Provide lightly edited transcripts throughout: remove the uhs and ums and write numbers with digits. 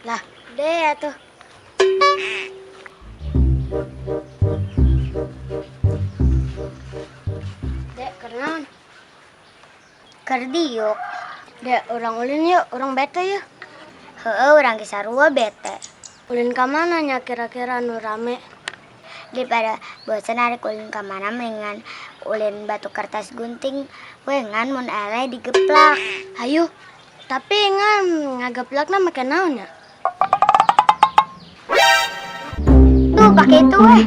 Lah, deh ya tuh. Dek, kenaon? Kardiuk. Dek, orang ulin yuk, orang bete yuk. Heeh, orang kisarua bete. Ulin ka mana nya kira-kira nu rame? Daripada bosan narik ulin ka mana mendingan ulin batu kertas gunting. Wengan mun ele digeplak. Hayu. Tapi ngan ngageplakna make naon nya? Tuh, pakai itu weh.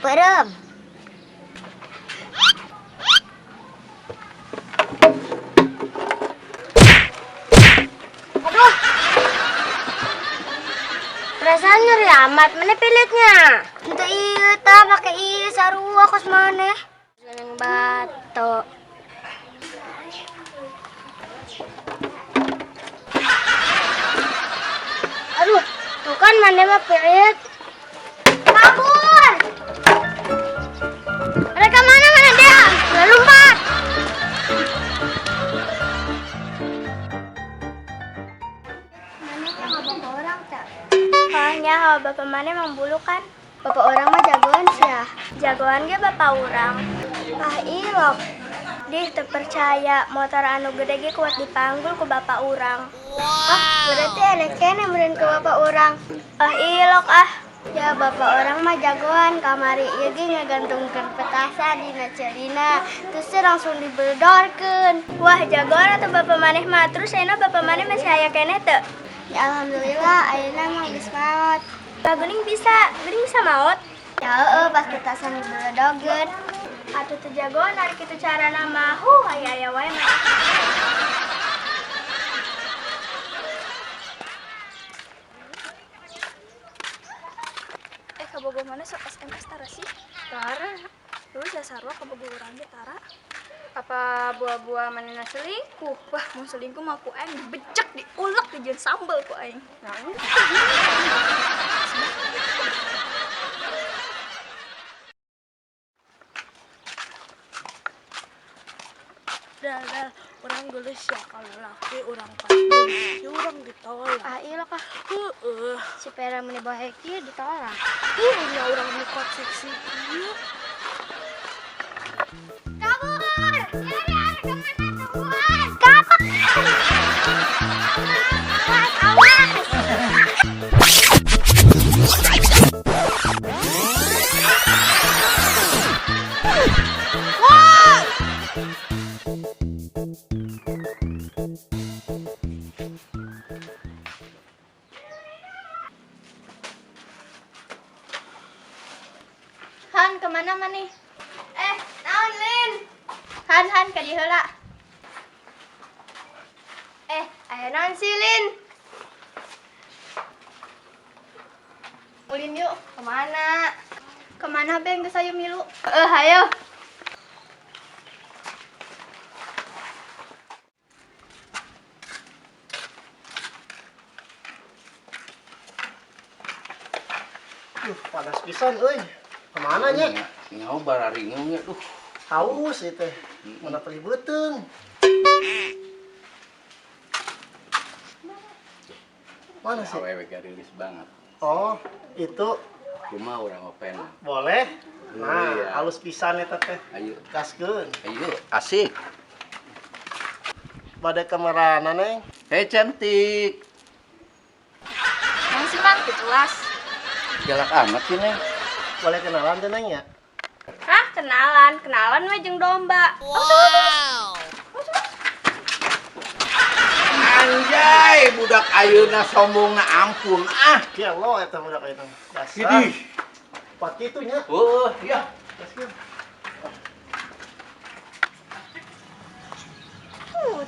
Perem. Aduh. Perasaan nyeri amat, mana pilitnya? Ente iya ta, pakai iya sarua kos mana? Seneng bato. Aduh, tuh kan mana mah pilit. Kabur! Mereka mana dia? Udah lompat. Mana mah bapak orang tak? Hanya bapak mana emang bulu kan? Bapak orang mah jagoan sih ya. Jagoan ge bapak orang. Ah ilok. Dih terpercaya motor anu gede ge kuat dipanggul ku bapak orang. Ah berarti enak kene meureun ke bapak orang. Ah ilok ah. Ya bapak orang mah jagoan kamari ieu ge ngagantungkeun petasan dina cerina terus langsung dibeledorkeun. Wah jagoan atuh bapak maneh mah. Terus ayeuna bapak maneh masih aya keneh teu? Ya alhamdulillah ayeuna mah geus maot. Pak Geuning bisa maot? Ya heeh pas petasan dibeledogkeun. Atuh teu jagoan ari kitu carana mah. Aya-aya wae mah. Kabogo mana sok SMS Tara sih? Tara? Lu jasarwa kabogo urang ge Tara? Apa buah-buah manena selingkuh? Wah, mau selingkuh mah ku aing dibejek, diulek, dijieun sambel ku aing. Nah, Dal, orang geus ya kalau laki orang pas si orang ditolak. Ah iya kah? Si Pera meni bae kieu ditolak. Nya orang buka seksi kieu. Kabur! Nyari kemana tuan? Kabur! Awas! Wah! Han, kemana mani? Naon Lin? Han, ka dieu heula. Aya naon sih Lin? Ulin yuk, kemana? Kemana beng geus hayu milu? Hayo. Panas pisan euy. Kemana nya? Nyaho bararingeung nya duh. Haus ieu teh. Mana perih beuteung. Mana sih? Awewe garilis banget. Oh, itu Cuma urang opena. boleh. Nah, Iya. halus pisan eta teh. Ayo, Gaskeun. ayo, asik. Bade kamarana neng. Hei cantik. Mang sih Mang, jelas. Galak amat sih, Neng. Boleh kenalan teh neng ya? Hah, kenalan mah jeung domba. Anjay, budak ayeuna sombongna ampun ah. Ya Allah eta budak eta. Dasar. Sidih. Pat kitu nya. Oh, iya. Gaskeun.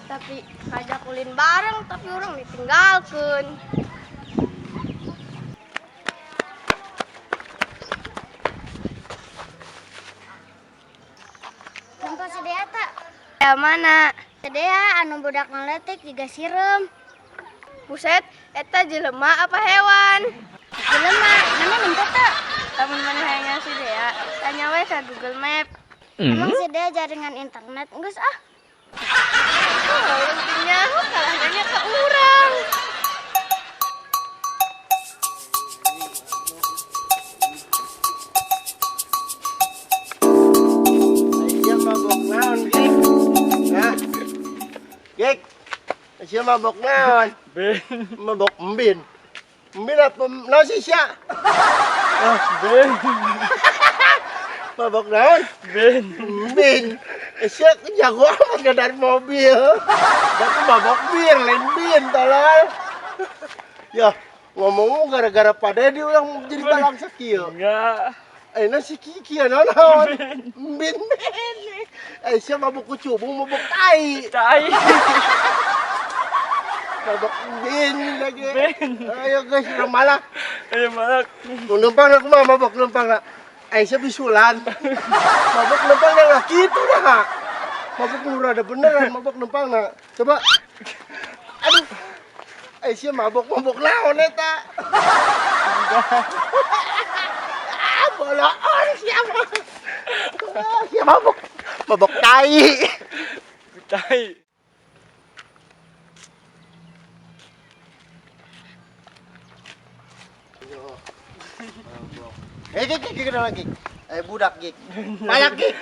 Tapi ngajak ulin bareng tapi orang ditinggalkeun. Tunggu sedia tak? Ya mana? Sedea anu budak ngeletik juga sirem. Buset, eta jelema apa hewan? Jelema, mana minta tak? Lamun mana hayang si Dea, tanya we ka Google Map. Emang sedea jaringan internet geus ah. Oh, pentingnya kalah nanya ke urang. Aisyah mabok naon, Gik? Hah? Gik, Aisyah mabok naon? Ben, Mabok embin. Embin apa naon sih Sia? Ben, Mabok naon? Ben. Embin. Aisyah jago amat dari mobil. Batu mabok bir, lain bin tolol. Ya, ngomong gara-gara pada dia orang jadi balang sakieu. Enggak. Si Kiki naon? Bin. Aisyah mabok kucubung, mabok tai. Tai. Mabok bin lagi. Ben. Ayo guys, udah malah. Ayo malak. Numpang nak mah mabok numpang nak. Aisyah bisulan. Mabok numpang nak gitu dah. Mabok murah ada beneran mabok numpang nak. Coba. Aduh. Aisyah mabok naon eta? Bolaan siapa? Siapa mabok? Mabok tai. Tai. Gik, kenal lagi. Budak gik. Palak gik.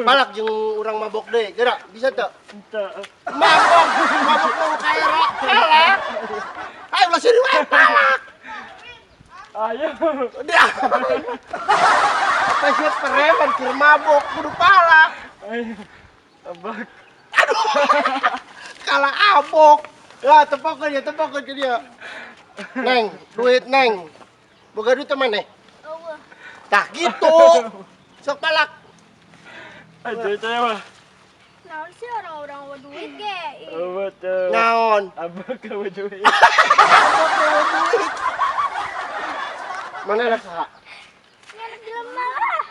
Palak jeung urang mabok deui. Gerak, bisa teu? Entah. Mabok mau kayak rok. Palak. Ayo ulah sini wae palak. Ayo. Udah. Apa sih preman keur mabok kudu palak. Ayo. Abak. Kalah abok. Lah tepokeun ke dia. Neng, duit neng. Boga duit teh maneh? Eueuh. Tah gitu. Sok palak. Ayo teh mah. Naon sih orang-orang wa duit ge? Oh, betul. Naon? Abak ka duit. Abok bawa duit. Mana anak saha? Anak jelema lah.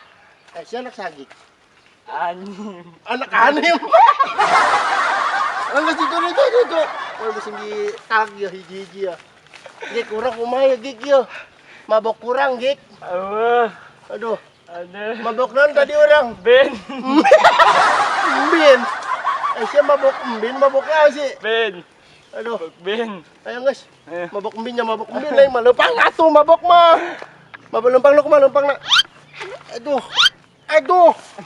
Si anak sagik. Anjing. Anak anim. Enggak itu. Oh, bisa di tag ya hiji-hiji ya. Gik kurang kumaha ya gik ya. Mabok kurang gik. Awah. Aduh, Ada. mabok naon tadi orang? Ben. Mbin. Siya mabok mbin, mabok naon sih? Ben. Aduh, Ben. ayo guys. Eh. Mabok mbin lain mah leumpang atuh mabok mah. Mabok leumpang na kumaha leumpang na. Aduh.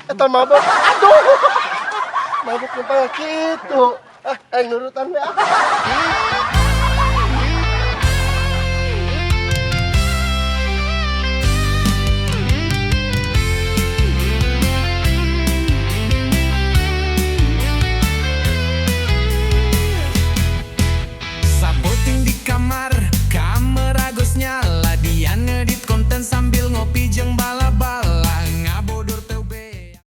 Eta mabok. Aduh. Mabok leumpang kitu. Nurutan we ah.